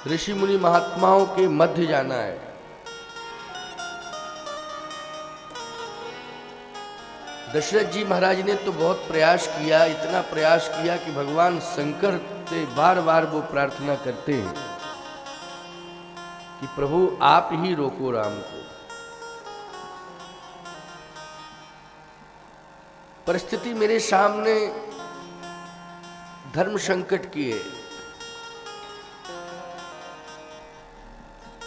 ऋषि मुनि महात्माओं के मध्य जाना है। दशरथ जी महाराज ने तो बहुत प्रयास किया, इतना प्रयास किया कि भगवान शंकर से बार बार वो प्रार्थना करते हैं कि प्रभु आप ही रोको राम को। परिस्थिति मेरे सामने धर्म संकट की है।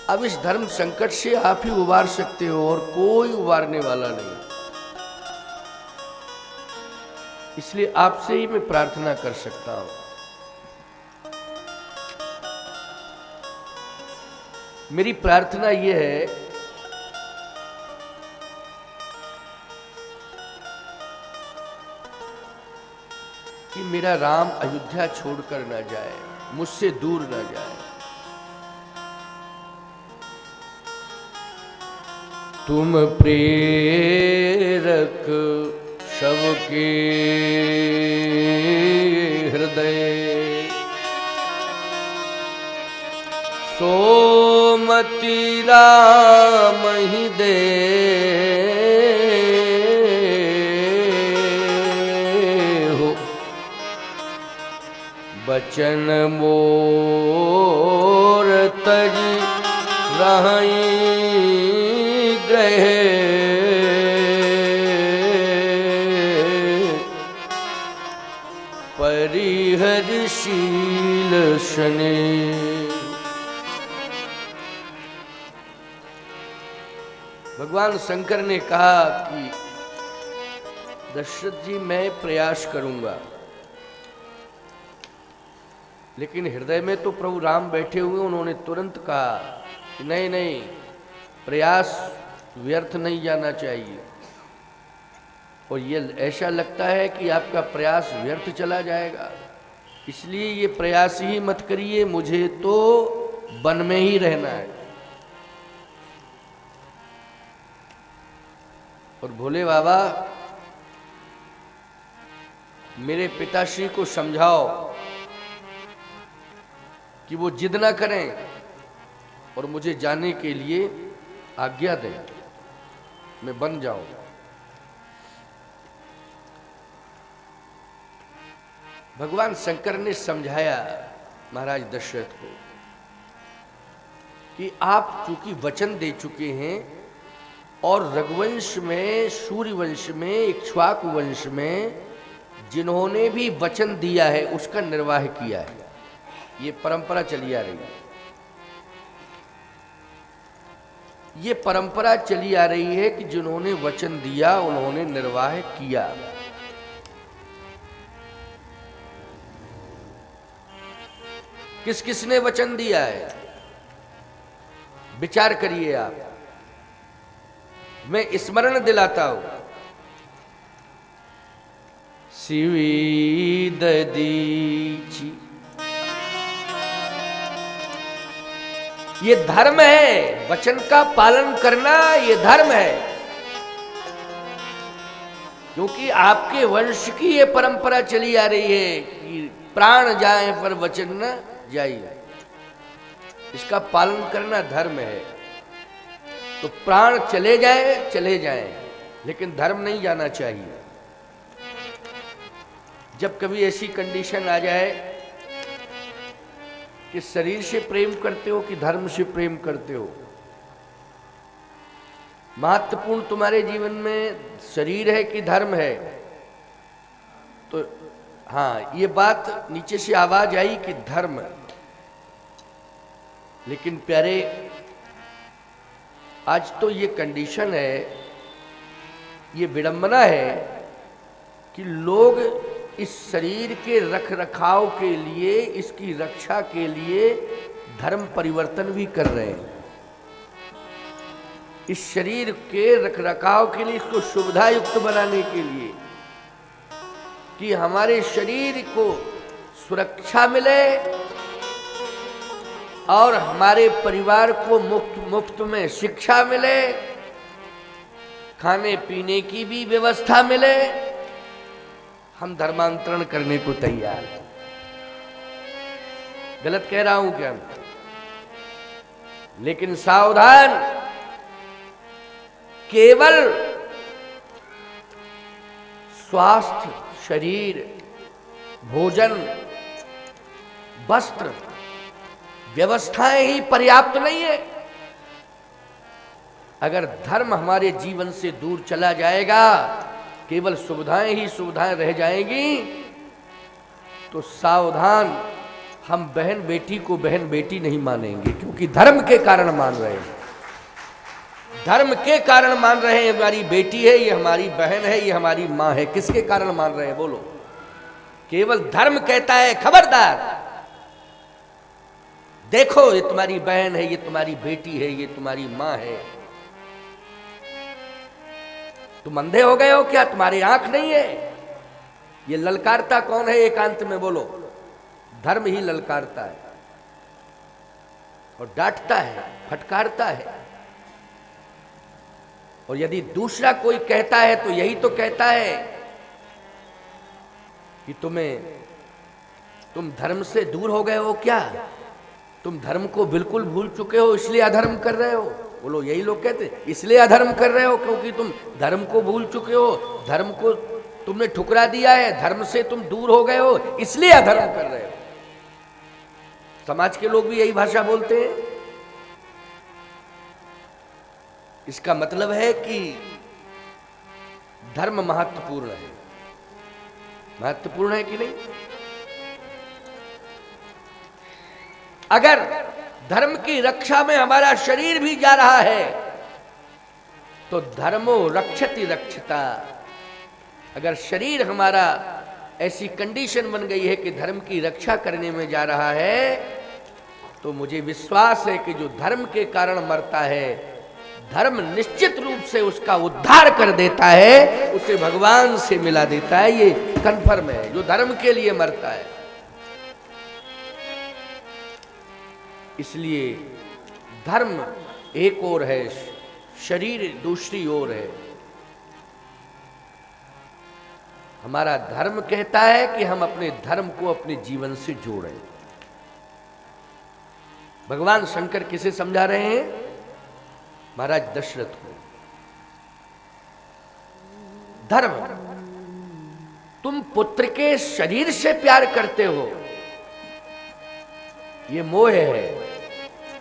अब इस धर्म संकट से आप ही उबार सकते हो और कोई उबारने वाला नहीं। इसलिए आपसे ही मैं प्रार्थना कर सकता हूं। मेरी प्रार्थना यह है कि मेरा राम अयोध्या छोड़कर ना जाए, मुझसे दूर ना जाए। तुम प्रेरक सबके हृदय, सोमति राम ही दे। बचन मोर तज रही ग्रह, परिहरशील शनि। भगवान शंकर ने कहा कि दशरथ जी मैं प्रयास करूंगा, लेकिन हृदय में तो प्रभु राम बैठे हुए। उन्होंने तुरंत कहा कि नहीं नहीं, प्रयास व्यर्थ नहीं जाना चाहिए। और ये ऐसा लगता है कि आपका प्रयास व्यर्थ चला जाएगा, इसलिए ये प्रयास ही मत करिए, मुझे तो वन में ही रहना है। और भोले बाबा मेरे पिताश्री को समझाओ कि वो जिद ना करें और मुझे जाने के लिए आज्ञा दें, मैं बन जाऊं। भगवान शंकर ने समझाया महाराज दशरथ को कि आप चूंकि वचन दे चुके हैं और रघुवंश में, सूर्यवंश में, इक्ष्वाकु वंश में जिन्होंने भी वचन दिया है उसका निर्वाह किया है। ये परंपरा चली आ रही है, ये परंपरा चली आ रही है कि जिन्होंने वचन दिया उन्होंने निर्वाह किया। किस किसने वचन दिया है विचार करिए आप। मैं स्मरण दिलाता हूं। शिवी ददीची, ये धर्म है, वचन का पालन करना ये धर्म है। क्योंकि आपके वंश की ये परंपरा चली आ रही है कि प्राण जाए पर वचन न जाइए, इसका पालन करना धर्म है। तो प्राण चले जाए, लेकिन धर्म नहीं जाना चाहिए। जब कभी ऐसी कंडीशन आ जाए कि शरीर से प्रेम करते हो कि धर्म से प्रेम करते हो, महत्वपूर्ण तुम्हारे जीवन में शरीर है कि धर्म है, तो हाँ ये बात नीचे से आवाज आई कि धर्म। लेकिन प्यारे आज तो ये कंडीशन है, ये विडंबना है कि लोग इस शरीर के रख रखाव के लिए, इसकी रक्षा के लिए धर्म परिवर्तन भी कर रहे हैं। इस शरीर के रख रखाव के लिए, इसको सुविधा युक्त बनाने के लिए कि हमारे शरीर को सुरक्षा मिले और हमारे परिवार को मुफ्त में शिक्षा मिले, खाने पीने की भी व्यवस्था मिले, हम धर्मांतरण करने को तैयार हैं। गलत कह रहा हूं क्या? लेकिन सावधान, केवल स्वास्थ्य, शरीर, भोजन, वस्त्र, व्यवस्थाएं ही पर्याप्त नहीं है। अगर धर्म हमारे जीवन से दूर चला जाएगा, केवल सुविधाएं ही सुविधाएं रह जाएंगी, तो सावधान, हम बहन बेटी को बहन बेटी नहीं मानेंगे, क्योंकि धर्म के कारण मान रहे हैं। धर्म के कारण मान रहे हैं, हमारी बेटी है, ये हमारी बहन है, ये हमारी मां है। किसके कारण मान रहे हैं बोलो? केवल धर्म कहता है खबरदार, देखो ये तुम्हारी बहन है, ये तुम्हारी बेटी है, ये तुम्हारी मां है। तुम अंधे हो गए हो क्या? तुम्हारी आंख नहीं है? ये ललकारता कौन है एकांत में बोलो? धर्म ही ललकारता है और डांटता है, फटकारता है। और यदि दूसरा कोई कहता है तो यही तो कहता है कि तुम धर्म से दूर हो गए हो क्या? तुम धर्म को बिल्कुल भूल चुके हो, इसलिए अधर्म कर रहे हो। बोलो, यही लोग कहते, इसलिए अधर्म कर रहे हो क्योंकि तुम धर्म को भूल चुके हो, धर्म को तुमने ठुकरा दिया है, धर्म से तुम दूर हो गए हो, इसलिए अधर्म कर रहे हो। समाज के लोग भी यही भाषा बोलते हैं। इसका मतलब है कि धर्म महत्वपूर्ण है। महत्वपूर्ण है कि नहीं? अगर धर्म की रक्षा में हमारा शरीर भी जा रहा है तो धर्मो रक्षति रक्षता। अगर शरीर हमारा ऐसी कंडीशन बन गई है कि धर्म की रक्षा करने में जा रहा है, तो मुझे विश्वास है कि जो धर्म के कारण मरता है, धर्म निश्चित रूप से उसका उद्धार कर देता है, उसे भगवान से मिला देता है। ये कन्फर्म है, जो धर्म के लिए मरता है। इसलिए धर्म एक ओर है, शरीर दूसरी ओर है। हमारा धर्म कहता है कि हम अपने धर्म को अपने जीवन से जोड़ें। भगवान शंकर किसे समझा रहे हैं? महाराज दशरथ को। धर्म, तुम पुत्र के शरीर से प्यार करते हो, ये मोह है।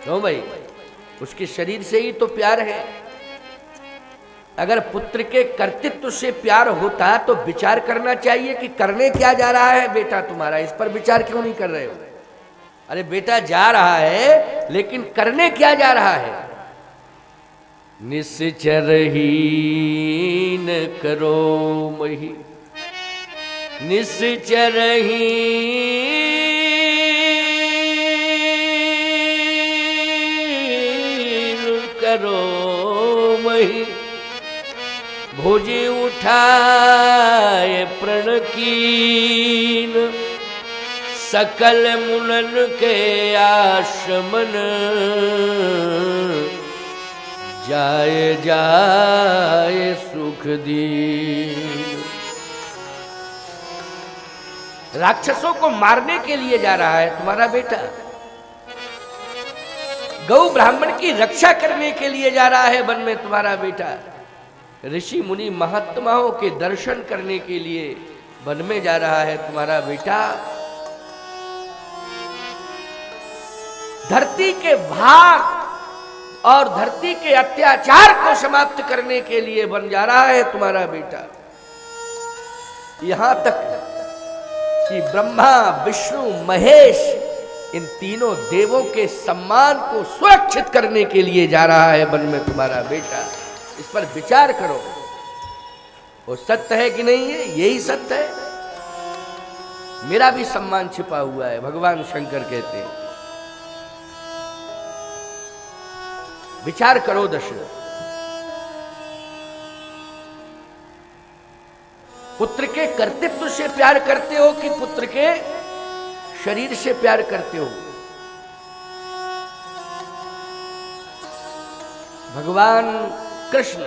क्यों भाई? उसके शरीर से ही तो प्यार है। अगर पुत्र के कर्तृत्व से प्यार होता तो विचार करना चाहिए कि करने क्या जा रहा है बेटा तुम्हारा, इस पर विचार क्यों नहीं कर रहे हो? अरे बेटा जा रहा है, लेकिन करने क्या जा रहा है? निश्चरहीन करो मही, निश्चरहीन करो मही, भुजि उठाए प्रण कीन, सकल मुनन के आश्रमन, जाए जाए सुख दीन। राक्षसों को मारने के लिए जा रहा है तुम्हारा बेटा, गौ ब्राह्मण की रक्षा करने के लिए जा रहा है वन में तुम्हारा बेटा, ऋषि मुनि महात्माओं के दर्शन करने के लिए वन में जा रहा है तुम्हारा बेटा। धरती के भार और धरती के अत्याचार को समाप्त करने के लिए बन जा रहा है तुम्हारा बेटा। यहां तक कि ब्रह्मा, विष्णु, महेश, इन तीनों देवों के सम्मान को सुरक्षित करने के लिए जा रहा है वन में तुम्हारा बेटा। इस पर विचार करो, वो सत्य है कि नहीं है? यही सत्य है। मेरा भी सम्मान छिपा हुआ है, भगवान शंकर कहते हैं। विचार करो दशरथ, पुत्र के कर्तृत्व से प्यार करते हो कि पुत्र के शरीर से प्यार करते हो? भगवान कृष्ण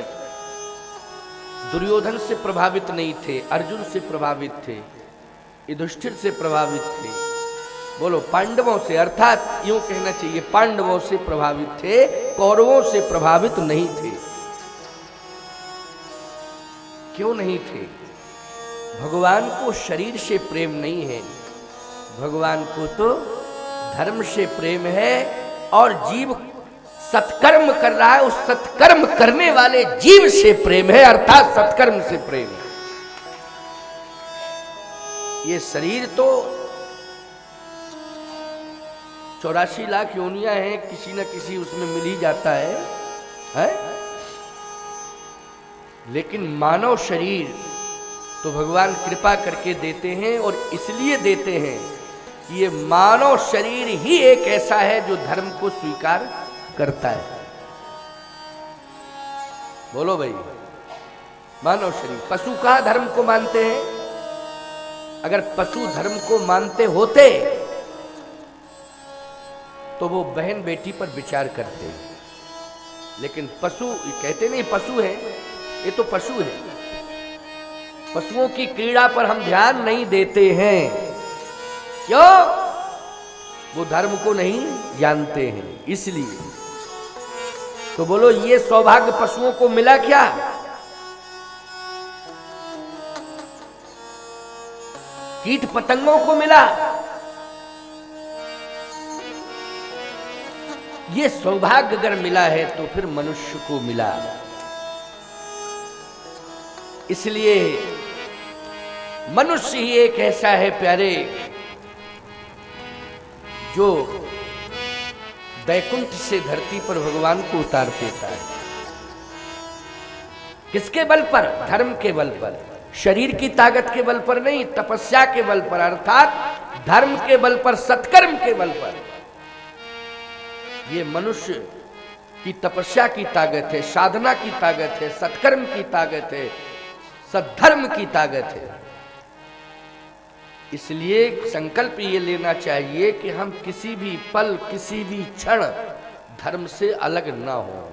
दुर्योधन से प्रभावित नहीं थे, अर्जुन से प्रभावित थे, युधिष्ठिर से प्रभावित थे। बोलो, पांडवों से, अर्थात यूं कहना चाहिए पांडवों से प्रभावित थे, कौरवों से प्रभावित नहीं थे। क्यों नहीं थे? भगवान को शरीर से प्रेम नहीं है, भगवान को तो धर्म से प्रेम है। और जीव सत्कर्म कर रहा है, उस सत्कर्म करने वाले जीव से प्रेम है, अर्थात सत्कर्म से प्रेम है। ये शरीर तो 84 लाख योनियां हैं, किसी न किसी उसमें मिल ही जाता है? लेकिन मानव शरीर तो भगवान कृपा करके देते हैं, और इसलिए देते हैं कि ये मानव शरीर ही एक ऐसा है जो धर्म को स्वीकार करता है। बोलो भाई, मानव शरीर। पशु कहाँ धर्म को मानते हैं? अगर पशु धर्म को मानते होते तो वो बहन बेटी पर विचार करते, लेकिन पशु कहते नहीं पशु है, ये तो पशु है। पशुओं की क्रीड़ा पर हम ध्यान नहीं देते हैं। क्यों? वो धर्म को नहीं जानते हैं, इसलिए। तो बोलो, ये सौभाग्य पशुओं को मिला क्या? कीट पतंगों को मिला? ये सौभाग्य अगर मिला है तो फिर मनुष्य को मिला। इसलिए मनुष्य ही एक ऐसा है प्यारे जो वैकुंठ से धरती पर भगवान को उतार देता है। किसके बल पर? धर्म के बल पर, शरीर की ताकत के बल पर नहीं, तपस्या के बल पर, अर्थात धर्म के बल पर, सत्कर्म के बल पर। ये मनुष्य की तपस्या की ताकत है, साधना की ताकत है, सत्कर्म की ताकत है, सद्धर्म की ताकत है। इसलिए संकल्प ये लेना चाहिए कि हम किसी भी पल, किसी भी क्षण धर्म से अलग ना हो।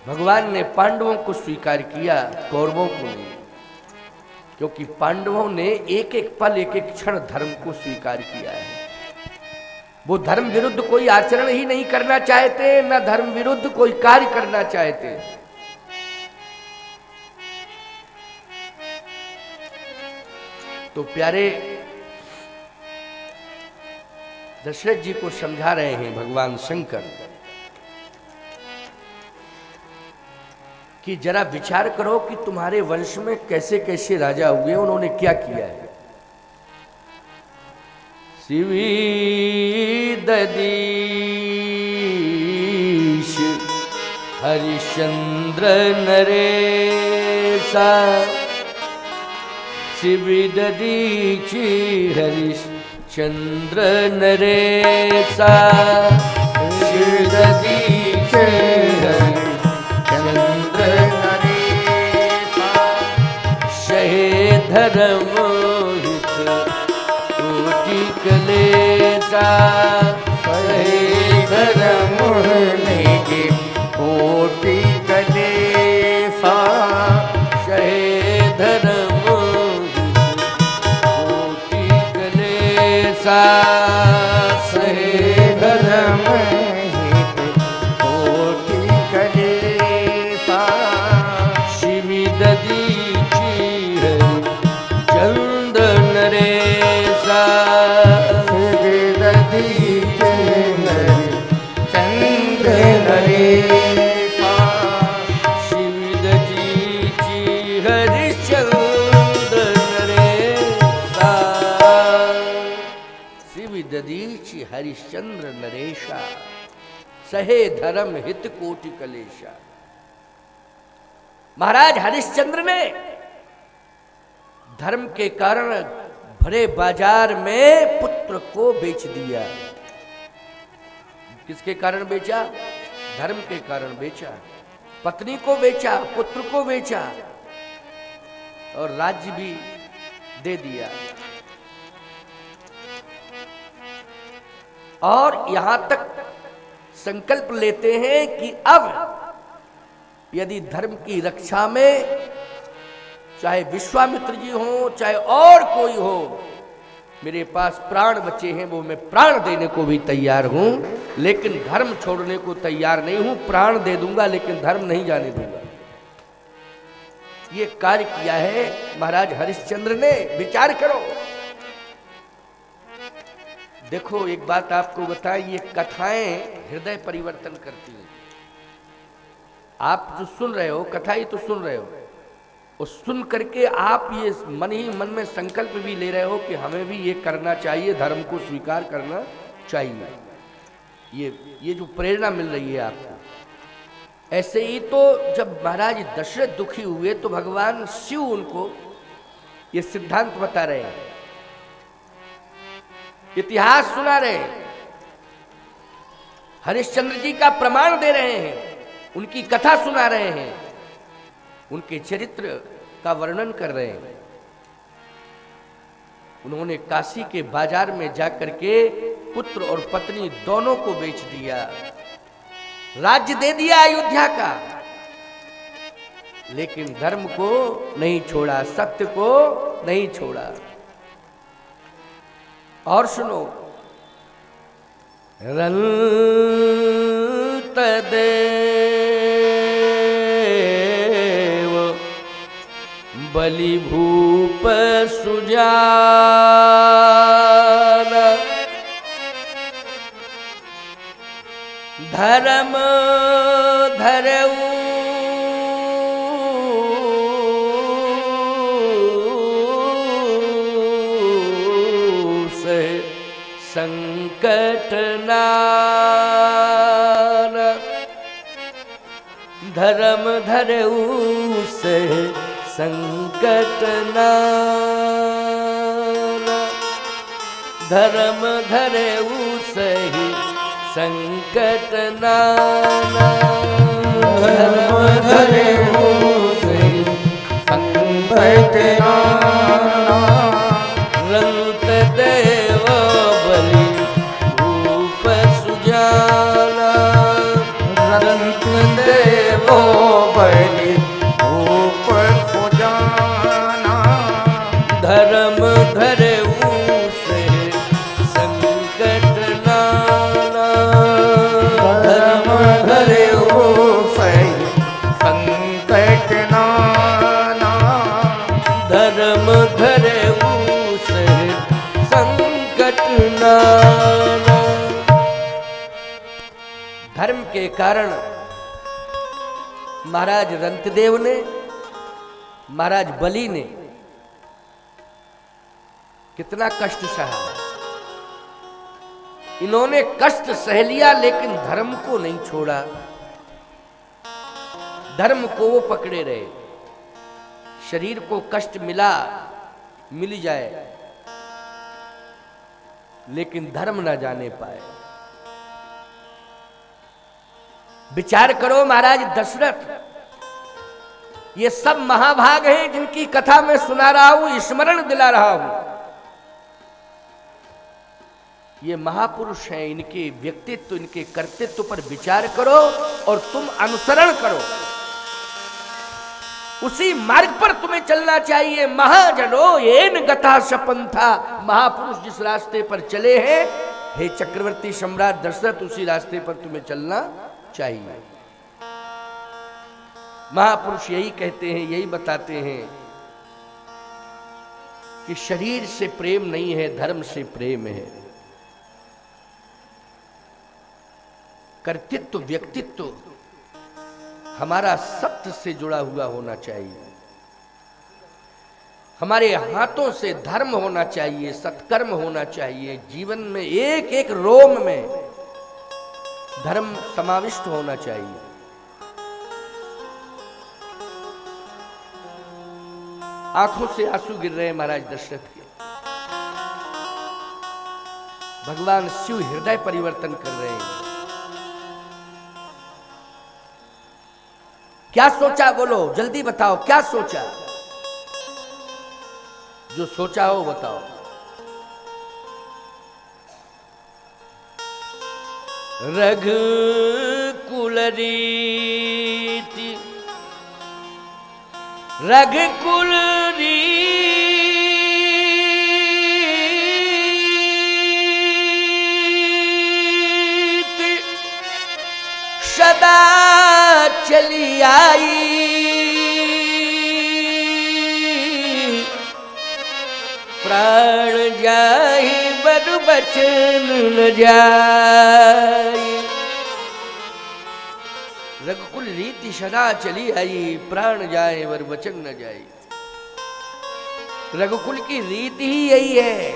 भगवान ने पांडवों को स्वीकार किया, कौरवों को नहीं, क्योंकि पांडवों ने एक एक पल, एक एक क्षण धर्म को स्वीकार किया है। वो धर्म विरुद्ध कोई आचरण ही नहीं करना चाहते, न धर्म विरुद्ध कोई कार्य करना चाहते। तो प्यारे दशरथ जी को समझा रहे हैं भगवान शंकर कि जरा विचार करो कि तुम्हारे वंश में कैसे कैसे राजा हुए, उन्होंने क्या किया है। शिवी ददीश हरिश्चंद्र नरेशा, शिवी ददीश हरिश्चंद्र नरेशा, शिवी ददीश हरिश्चंद्र नरेशा, शहे धर्म कलेसा, सहे धर्म निज कोटि कलेसा, सहे धर्म कोटि कलेसा, सहे धर्म कोटि कलेसा, शिवी ददीची चंद्र नरेसा, हरिश्चंद्र नरेशा, सहे धर्म हित कोटि कलेशा। महाराज हरिश्चंद्र ने धर्म के कारण भरे बाजार में पुत्र को बेच दिया। किसके कारण बेचा? धर्म के कारण बेचा। पत्नी को बेचा, पुत्र को बेचा, और राज्य भी दे दिया। और यहां तक संकल्प लेते हैं कि अब यदि धर्म की रक्षा में चाहे विश्वामित्र जी हो, चाहे और कोई हो, मेरे पास प्राण बचे हैं, वो मैं प्राण देने को भी तैयार हूं, लेकिन धर्म छोड़ने को तैयार नहीं हूं। प्राण दे दूंगा लेकिन धर्म नहीं जाने दूंगा। ये कार्य किया है महाराज हरिश्चंद्र ने। विचार करो। देखो एक बात आपको बताएं, ये कथाएं हृदय परिवर्तन करती हैं। आप जो सुन रहे हो कथा ही तो सुन रहे हो, और सुन करके आप ये मन ही मन में संकल्प भी ले रहे हो कि हमें भी ये करना चाहिए, धर्म को स्वीकार करना चाहिए। ये जो प्रेरणा मिल रही है आपको। ऐसे ही तो जब महाराज दशरथ दुखी हुए तो भगवान शिव उनको ये सिद्धांत बता रहे हैं, इतिहास सुना रहे हैं, हरिश्चंद्र जी का प्रमाण दे रहे हैं, उनकी कथा सुना रहे हैं, उनके चरित्र का वर्णन कर रहे हैं। उन्होंने काशी के बाजार में जाकर के पुत्र और पत्नी दोनों को बेच दिया, राज्य दे दिया अयोध्या का, लेकिन धर्म को नहीं छोड़ा, सत्य को नहीं छोड़ा। और सुनो, रंत देव बलि भूप सुजान, धर्म धरऊ से संकट नान, धर्म धरऊ से संकट नान, धर्म धरऊ से संकट नाना, धर्म धरऊ से संकट नाना, रंत देव बलि भूप सुजाना, रंत देव बलि भूप सुजाना, धर्म धरऊ से संकट नाना, धर्म धरऊ से संकट नाना, धर्म धरऊ से संकट नाना। धर्म के कारण महाराज रंतदेव ने, महाराज बलि ने कितना कष्ट सहा। इन्होंने कष्ट सह लिया लेकिन धर्म को नहीं छोड़ा, धर्म को वो पकड़े रहे। शरीर को कष्ट मिला, मिल जाए, लेकिन धर्म ना जाने पाए। विचार करो महाराज दशरथ, ये सब महाभाग हैं जिनकी कथा मैं सुना रहा हूं, स्मरण दिला रहा हूं। ये महापुरुष हैं, इनके व्यक्तित्व, इनके कर्तृत्व पर विचार करो और तुम अनुसरण करो। उसी मार्ग पर तुम्हें चलना चाहिए। महाजनो येन गता शपंथा, महापुरुष जिस रास्ते पर चले हैं, हे चक्रवर्ती सम्राट दशरथ, उसी रास्ते पर तुम्हें चलना चाहिए। महापुरुष यही कहते हैं, यही बताते हैं कि शरीर से प्रेम नहीं है, धर्म से प्रेम है। कर्तृत्व, व्यक्तित्व हमारा सत्य से जुड़ा हुआ होना चाहिए। हमारे हाथों से धर्म होना चाहिए, सत्कर्म होना चाहिए। जीवन में एक एक रोम में धर्म समाविष्ट होना चाहिए। आंखों से आंसू गिर रहे हैं महाराज दशरथ के। भगवान शिव हृदय परिवर्तन कर रहे हैं। क्या सोचा बोलो, जल्दी बताओ क्या सोचा? जो सोचा हो बताओ। रघुकुल रीति, रघुकुल चली आई, प्राण जाहि बर बचन न जाई। रघुकुल रीति सदा चली आई, प्राण जाए वर वचन न जाए। रघुकुल की रीति ही यही है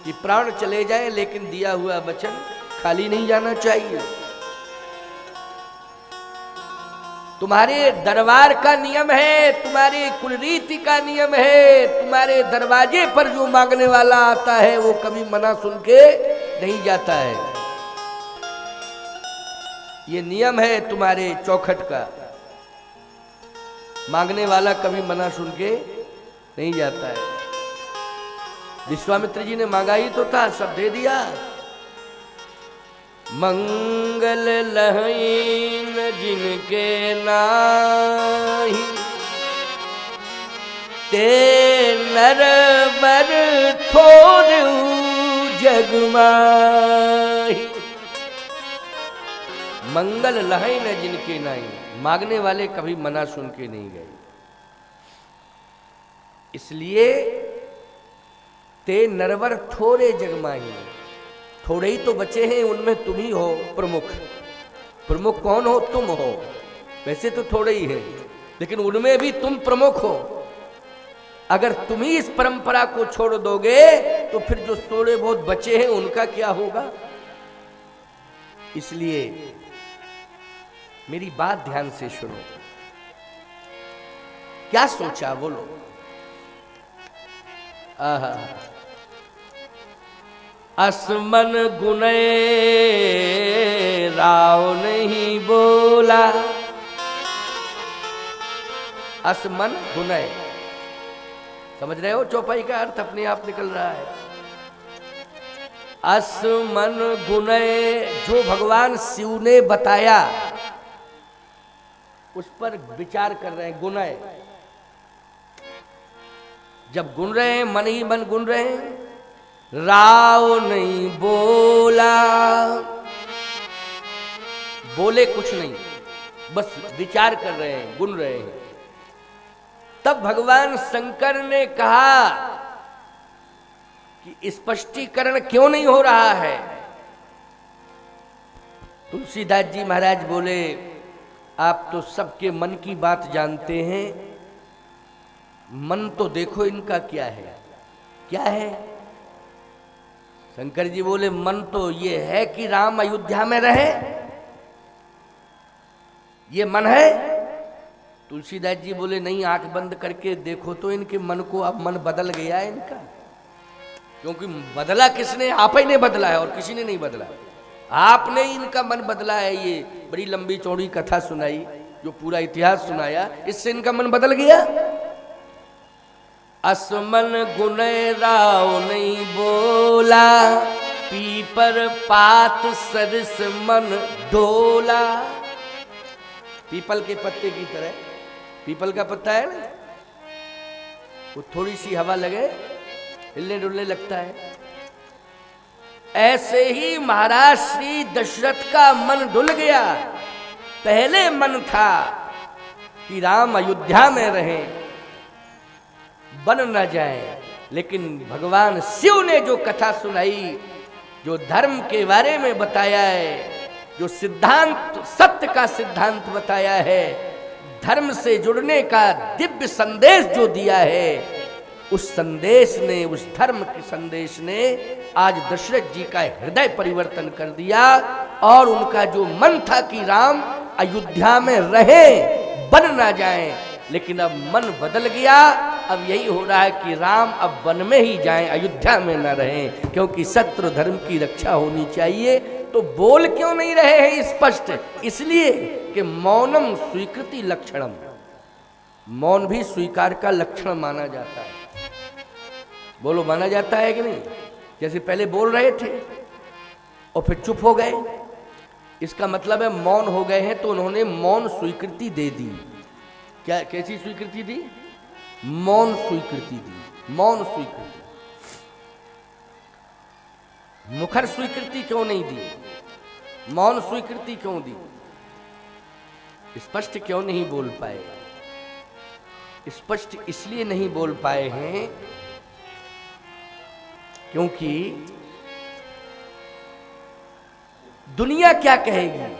कि प्राण चले जाए लेकिन दिया हुआ वचन खाली नहीं जाना चाहिए। तुम्हारे दरबार का नियम है, तुम्हारी कुलरीति का नियम है, तुम्हारे दरवाजे पर जो मांगने वाला आता है वो कभी मना सुन के नहीं जाता है। ये नियम है तुम्हारे चौखट का, मांगने वाला कभी मना सुन के नहीं जाता है। विश्वामित्र जी ने मांगा ही तो था, सब दे दिया। मंगल लहीन जिनके नाही, ते नर बर थोर जग माही। मंगल लहीन जिनके नाही, मांगने वाले कभी मना सुन के नहीं गए। इसलिए ते नरवर थोड़े जगमाही, थोड़े ही तो बचे हैं, उनमें तुम ही हो प्रमुख। प्रमुख कौन हो? तुम हो। वैसे तो थोड़े ही हैं, लेकिन उनमें भी तुम प्रमुख हो। अगर तुम ही इस परंपरा को छोड़ दोगे तो फिर जो थोड़े बहुत बचे हैं उनका क्या होगा? इसलिए मेरी बात ध्यान से सुनो। क्या सोचा बोलो? आहा, असमन गुने राव नहीं बोला। असमन गुने, समझ रहे हो? चौपाई का अर्थ अपने आप निकल रहा है। असमन गुने, जो भगवान शिव ने बताया उस पर विचार कर रहे हैं। गुनय, जब गुन रहे हैं, मन ही मन गुन रहे हैं। राव नहीं बोला, बोले कुछ नहीं, बस विचार कर रहे हैं, गुन रहे हैं। तब भगवान शंकर ने कहा कि स्पष्टीकरण क्यों नहीं हो रहा है? तुलसीदास जी महाराज बोले, आप तो सबके मन की बात जानते हैं, मन तो देखो इनका क्या है। क्या है? शंकर जी बोले, मन तो ये है कि राम अयोध्या में रहे, ये मन है। तुलसीदास जी बोले, नहीं, आंख बंद करके देखो तो इनके मन को। अब मन बदल गया है इनका, क्योंकि बदला किसने? आप ही ने बदला है और किसी ने नहीं बदला। आपने इनका मन बदला है। ये बड़ी लंबी चौड़ी कथा सुनाई, जो पूरा इतिहास सुनाया, इससे इनका मन बदल गया। असमन गुने राव नहीं बोला, पीपर पात सरस मन डोला। पीपल के पत्ते की तरह, पीपल का पत्ता है ना, वो थोड़ी सी हवा लगे हिलने डुलने लगता है। ऐसे ही महाराज श्री दशरथ का मन डुल गया। पहले मन था कि राम अयोध्या में रहें, बन न जाए, लेकिन भगवान शिव ने जो कथा सुनाई, जो धर्म के बारे में बताया है, जो सिद्धांत, सत्य का सिद्धांत बताया है, धर्म से जुड़ने का दिव्य संदेश जो दिया है, उस संदेश ने, उस धर्म के संदेश ने आज दशरथ जी का हृदय परिवर्तन कर दिया। और उनका जो मन था कि राम अयोध्या में रहे, बन ना जाए, लेकिन अब मन बदल गया। अब यही हो रहा है कि राम अब वन में ही जाएं, अयोध्या में न रहें, क्योंकि सत्य धर्म की रक्षा होनी चाहिए। तो बोल क्यों नहीं रहे हैं स्पष्ट? इसलिए कि मौनम स्वीकृति लक्षणम, मौन भी स्वीकार का लक्षण माना जाता है। बोलो, माना जाता है कि नहीं? जैसे पहले बोल रहे थे और फिर चुप हो गए, इसका मतलब है मौन हो गए हैं, तो उन्होंने मौन स्वीकृति दे दी। क्या, कैसी स्वीकृति दी? मौन स्वीकृति दी। मौन स्वीकृति, मुखर स्वीकृति क्यों नहीं दी? मौन स्वीकृति क्यों दी? स्पष्ट क्यों नहीं बोल पाए? स्पष्ट इसलिए नहीं बोल पाए हैं क्योंकि दुनिया क्या कहेगी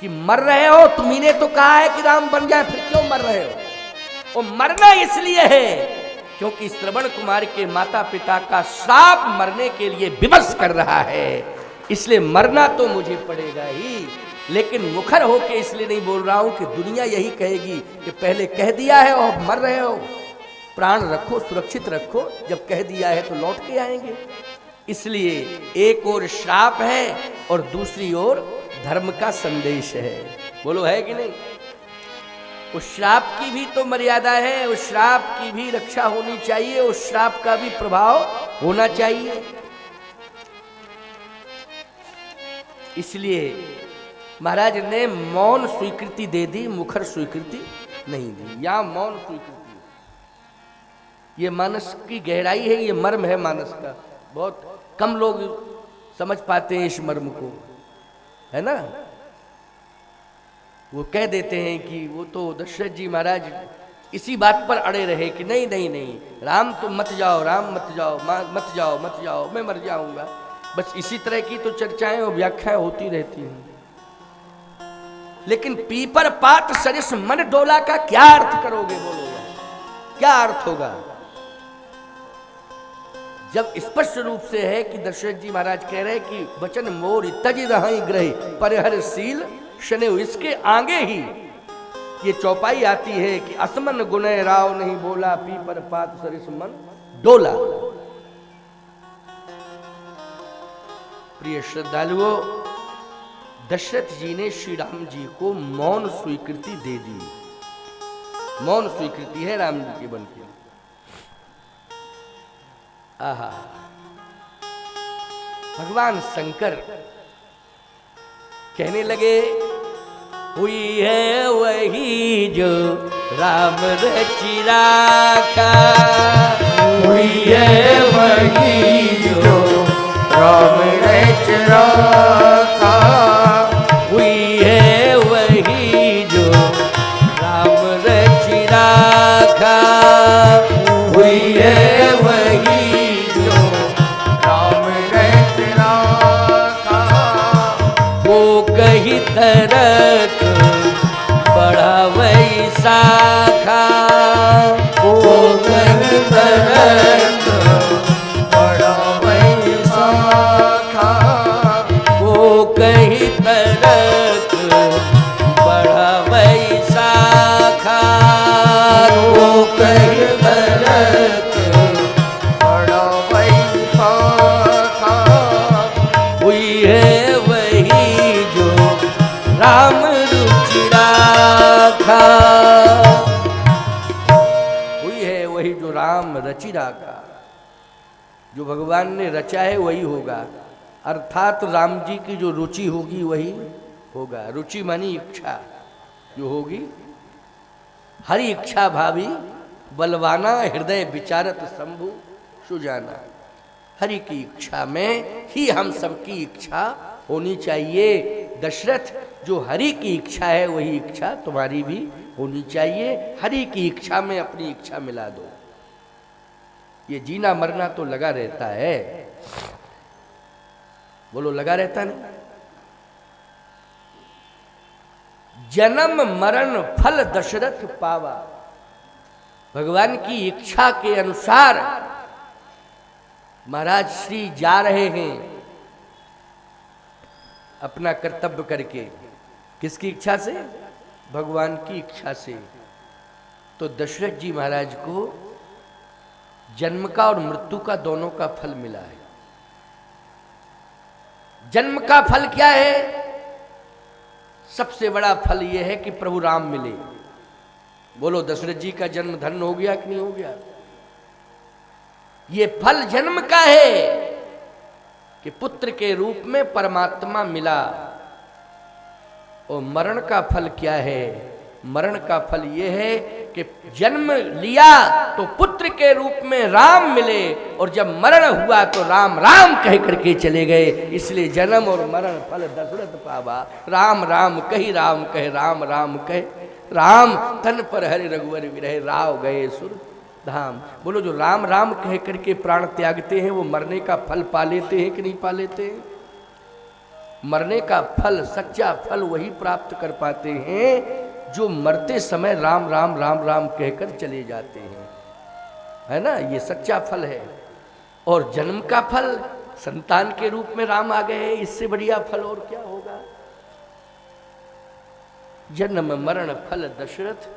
कि मर रहे हो, तुम्ही तो कहा है कि राम बन जाए, फिर क्यों मर रहे हो? और मरना इसलिए है क्योंकि श्रवण कुमार के माता पिता का श्राप मरने के लिए विवश कर रहा है, इसलिए मरना तो मुझे पड़ेगा ही। लेकिन मुखर होके इसलिए नहीं बोल रहा हूं कि दुनिया यही कहेगी कि पहले कह दिया है और मर रहे हो, प्राण रखो, सुरक्षित रखो, जब कह दिया है तो लौट के आएंगे। इसलिए एक ओर श्राप है और दूसरी ओर धर्म का संदेश है। बोलो है कि नहीं? उस श्राप की भी तो मर्यादा है, उस श्राप की भी रक्षा होनी चाहिए, उस श्राप का भी प्रभाव होना चाहिए। इसलिए महाराज ने मौन स्वीकृति दे दी, मुखर स्वीकृति नहीं दी। या मौन स्वीकृति, ये मानस की गहराई है, ये मर्म है मानस का। बहुत कम लोग समझ पाते हैं इस मर्म को, है ना। वो कह देते हैं कि वो तो दशरथ जी महाराज इसी बात पर अड़े रहे कि नहीं नहीं नहीं, राम तुम मत जाओ, राम मत जाओ, मत जाओ, मत जाओ, मैं मर जाऊंगा। बस इसी तरह की तो चर्चाएं और व्याख्याएं होती रहती हैं। लेकिन पीपर पात सरिस मन डोला का क्या अर्थ करोगे? बोलो क्या अर्थ होगा? जब स्पष्ट रूप से है कि दशरथ जी महाराज कह रहे हैं कि वचन मोर तज रही ग्रह परिहर शील शने, इसके आगे ही ये चौपाई आती है कि असमन गुनय राव नहीं बोला, पीपर पात सरिस मन डोला। प्रिय श्रद्धालुओं, दशरथ जी ने श्री राम जी को मौन स्वीकृति दे दी। मौन स्वीकृति है राम जी के बन के। आहा, भगवान शंकर कहने लगे, हुई है वही जो राम रचि राखा, हुई है वही जो राम रचि राखा, हुई है वही जो राम रचि राखा, हुई है वही जो राम रचि राखा, वो कही तरक बढ़ावई शाखा, वो कही तरक बढ़ावई शाखा, वो कही तरक बढ़ावई शाखा, वो कही तरक बढ़ावई शाखा, हुई है वही जो राम रुचि राखा, हुई है वही जो राम रचि राखा। जो भगवान ने रचा है वही होगा, अर्थात राम जी की जो रुचि होगी वही होगा। रुचि मानी इच्छा जो होगी, हरि इच्छा भावी बलवाना, हृदय विचारत शंभु सुजाना। हरि की इच्छा में ही हम सबकी इच्छा होनी चाहिए। दशरथ, जो हरि की इच्छा है वही इच्छा तुम्हारी भी होनी चाहिए। हरि की इच्छा में अपनी इच्छा मिला दो। ये जीना मरना तो लगा रहता है। बोलो लगा रहता नहीं? जन्म मरण फल दशरथ पावा। भगवान की इच्छा के अनुसार महाराज श्री जा रहे हैं अपना कर्तव्य करके। किसकी इच्छा से? भगवान की इच्छा से। तो दशरथ जी महाराज को जन्म का और मृत्यु का दोनों का फल मिला है। जन्म का फल क्या है? सबसे बड़ा फल यह है कि प्रभु राम मिले। बोलो दशरथ जी का जन्म धन्य हो गया कि नहीं हो गया? ये फल जन्म का है कि पुत्र के रूप में परमात्मा मिला। और मरण का फल क्या है? मरण का फल यह है कि जन्म लिया तो पुत्र के रूप में राम मिले, और जब मरण हुआ तो राम राम कह करके चले गए। इसलिए जन्म और मरण फल दशरथ पावा। राम राम कही राम कहे, राम राम कहे राम, तन पर हरि रघुवर विरहे, राव गए सुर धाम। बोलो, जो राम राम कह करके प्राण त्यागते हैं वो मरने का फल पा लेते हैं कि नहीं पा लेते हैं? मरने का फल, सच्चा फल वही प्राप्त कर पाते हैं जो मरते समय राम राम राम राम कहकर चले जाते हैं, है ना? ये सच्चा फल है। और जन्म का फल, संतान के रूप में राम आ गए, इससे बढ़िया फल और क्या होगा? जन्म मरण फल दशरथ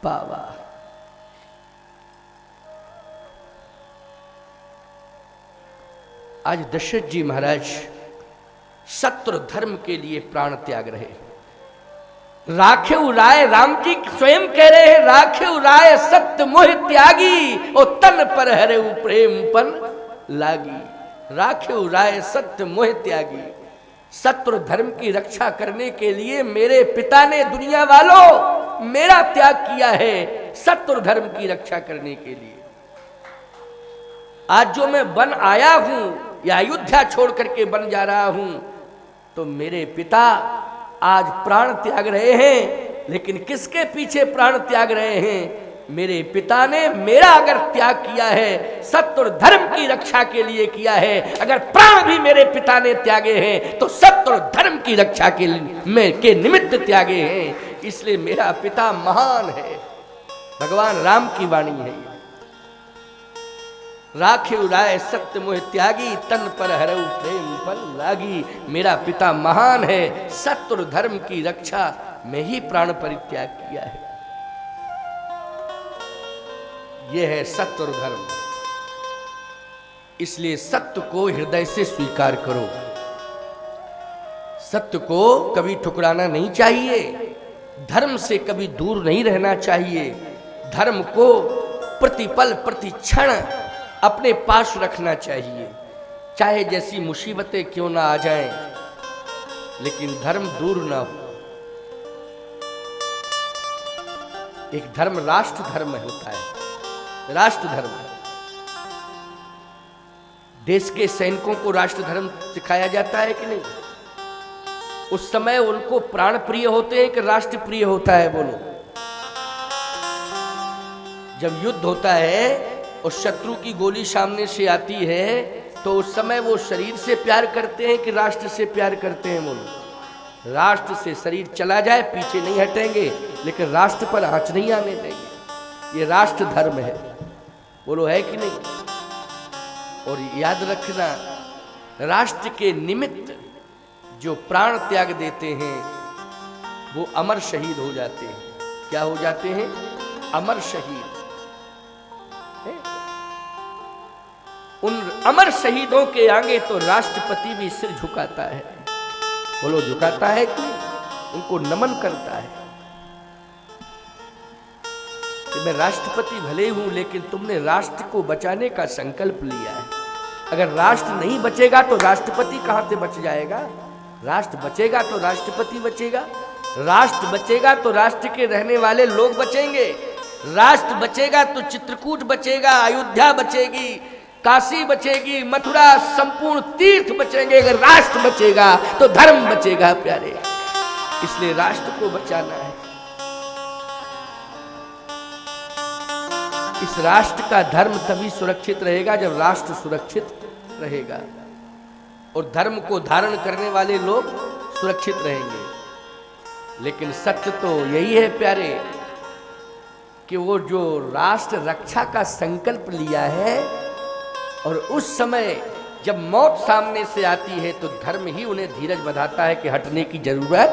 पावा। आज दशरथ जी महाराज सत्य धर्म के लिए प्राण त्याग रहे। राखेउ राय, राम जी स्वयं कह रहे हैं, राखेउ राय सत्य मोह त्यागी, और तन पर हरे प्रेम पन लागी। राखेउ राय सत्य मोह त्यागी, सत्य धर्म की रक्षा करने के लिए मेरे पिता ने, दुनिया वालों, मेरा त्याग किया है सत्य धर्म की रक्षा करने के लिए। आज जो मैं वन आया हूं या अयोध्या छोड़ करके वन जा रहा हूं, तो मेरे पिता आज प्राण त्याग रहे हैं, लेकिन किसके पीछे प्राण त्याग रहे हैं? मेरे पिता ने मेरा अगर त्याग किया है, सत्य और धर्म की रक्षा के लिए किया है। अगर प्राण भी मेरे पिता ने त्यागे हैं तो सत्य और धर्म की रक्षा के निमित्त त्यागे हैं। इसलिए मेरा पिता महान है। भगवान राम की वाणी है। राखेउ राय सत्य मोह त्यागी, तन पर हरऊ प्रेम पल लागी। मेरा पिता महान है, सत्य और धर्म की रक्षा में ही प्राण परित्याग किया है। यह है सत्य और धर्म। इसलिए सत्य को हृदय से स्वीकार करो। सत्य को कभी ठुकराना नहीं चाहिए, धर्म से कभी दूर नहीं रहना चाहिए। धर्म को प्रतिपल प्रति क्षण अपने पास रखना चाहिए, चाहे जैसी मुसीबतें क्यों ना आ जाएं, लेकिन धर्म दूर ना हो। एक धर्म राष्ट्र धर्म होता है। राष्ट्र धर्म, देश के सैनिकों को राष्ट्र धर्म सिखाया जाता है कि नहीं? उस समय उनको प्राण प्रिय होते हैं कि राष्ट्र प्रिय होता है? बोलो। जब युद्ध होता है और शत्रु की गोली सामने से आती है तो उस समय वो शरीर से प्यार करते हैं कि राष्ट्र से प्यार करते हैं? बोलो। राष्ट्र से शरीर चला जाए पीछे नहीं हटेंगे, लेकिन राष्ट्र पर आंच नहीं आने देंगे। ये राष्ट्र धर्म है। बोलो, है कि नहीं? और याद रखना, राष्ट्र के निमित्त जो प्राण त्याग देते हैं वो अमर शहीद हो जाते हैं। क्या हो जाते हैं? अमर शहीद। उन अमर शहीदों के आगे तो राष्ट्रपति भी सिर झुकाता है। बोलो, झुकाता है कि उनको नमन करता है कि मैं राष्ट्रपति भले हूं, लेकिन तुमने राष्ट्र को बचाने का संकल्प लिया है। अगर राष्ट्र नहीं बचेगा तो राष्ट्रपति कहां से बच जाएगा? राष्ट्र बचेगा तो राष्ट्रपति बचेगा, राष्ट्र बचेगा तो राष्ट्र के रहने वाले लोग बचेंगे, राष्ट्र बचेगा तो चित्रकूट बचेगा, अयोध्या बचेगी, काशी बचेगी, मथुरा, संपूर्ण तीर्थ बचेंगे। अगर राष्ट्र बचेगा तो धर्म बचेगा प्यारे। इसलिए राष्ट्र को बचाना है। इस राष्ट्र का धर्म तभी सुरक्षित रहेगा जब राष्ट्र सुरक्षित रहेगा और धर्म को धारण करने वाले लोग सुरक्षित रहेंगे। लेकिन सत्य तो यही है प्यारे कि वो जो राष्ट्र रक्षा का संकल्प लिया है और उस समय जब मौत सामने से आती है तो धर्म ही उन्हें धीरज बंधाता है कि हटने की जरूरत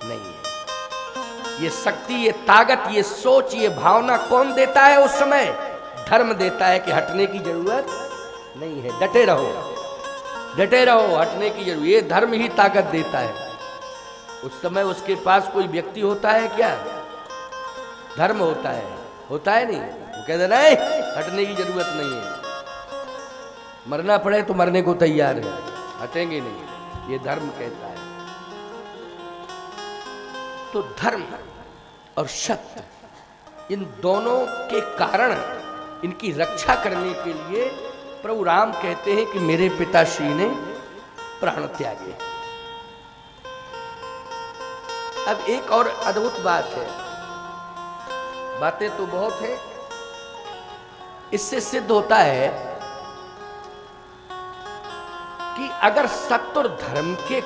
नहीं है। ये शक्ति, ये ताकत, ये सोच, ये भावना कौन देता है उस समय? धर्म देता है कि हटने की जरूरत नहीं है, डटे रहो, डटे रहो, हटने की जरूरत। ये धर्म ही ताकत देता है। उस समय उसके पास कोई व्यक्ति होता है क्या? धर्म होता है नहीं। वो कहते नहीं, हटने की जरूरत नहीं है, मरना पड़े तो मरने को तैयार है, हटेंगे नहीं, ये धर्म कहता है। तो धर्म और सत्य इन दोनों के कारण इनकी रक्षा करने के लिए प्रभु राम कहते हैं कि मेरे पिताश्री ने प्राण त्यागे। अब एक और अद्भुत बात है, बातें तो बहुत है, इससे सिद्ध होता है कि अगर सत्य और धर्म के